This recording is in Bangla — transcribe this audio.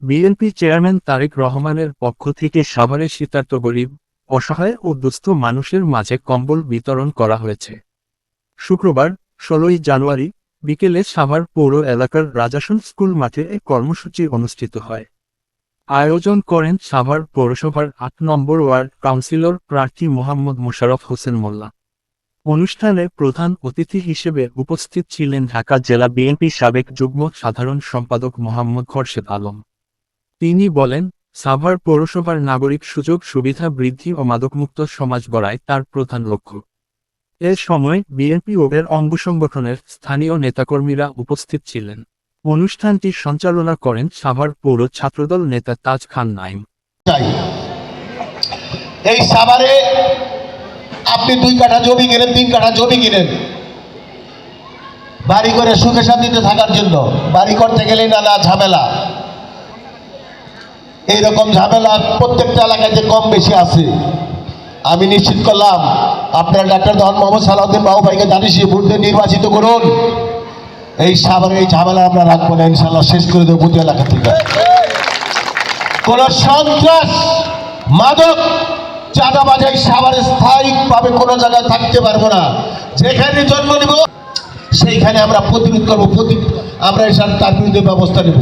বিএনপি চেয়ারম্যান তারেক রহমানের পক্ষ থেকে সাভারে শীতার্ত গরিব, অসহায় ও দুস্থ মানুষের মাঝে কম্বল বিতরণ করা হয়েছে। শুক্রবার ১৬ই জানুয়ারি বিকেলে সাভার পৌর এলাকার রাজাসন স্কুল মাঠে এ কর্মসূচি অনুষ্ঠিত হয়। আয়োজন করেন সাভার পৌরসভার ৮ নম্বর ওয়ার্ড কাউন্সিলর প্রার্থী মোহাম্মদ মোশাররফ হোসেন মোল্লা। অনুষ্ঠানে প্রধান অতিথি হিসেবে উপস্থিত ছিলেন ঢাকা জেলা বিএনপি সাবেক যুগ্ম সাধারণ সম্পাদক মোহাম্মদ খোরশেদ আলম। তিনি বলেন, সাভার পৌরসভার নাগরিক সুযোগ সুবিধা বৃদ্ধি ও মাদকমুক্ত সমাজ গড়ায় তার প্রধান লক্ষ্য। এ সময় বিএনপি ও এর অঙ্গ সংগঠনের স্থানীয় নেতাকর্মীরা উপস্থিত ছিলেন। অনুষ্ঠানটি সঞ্চালনা করেন সাভার পৌর ছাত্রদল নেতা তাজ খান নাইম। এই সাভারে আপনি 2 কাঠা জমি কিনেন, 3 কাঠা জমি কিনেন বাড়ি করে সুখে শান্তিতে থাকার জন্য। বাড়ি করতে গেলে নানা ঝামেলা, এইরকম ঝামেলা প্রত্যেকটা এলাকায় কম বেশি আছে। আমি নিশ্চিত করলাম আপনারা ডাক্তার মোহাম্মদ সালাউদ্দিন বাবু ভাইকে জানিয়ে ভোট দিয়ে নির্বাচিত করুন। এই সাভারে এই ঝামেলা আমরা রাখবো না, ইনশাল্লাহ শেষ করে দেবো প্রতি এলাকা থেকে। কোন সন্ত্রাস, মাদক, চাঁদাবাজ এই সাভারে স্থায়ীভাবে কোনো জায়গায় থাকতে পারবো না। যেখানে জন্ম নিব সেইখানে আমরা প্রতিরোধ করবো, আমরা তার বিরুদ্ধে ব্যবস্থা নেব।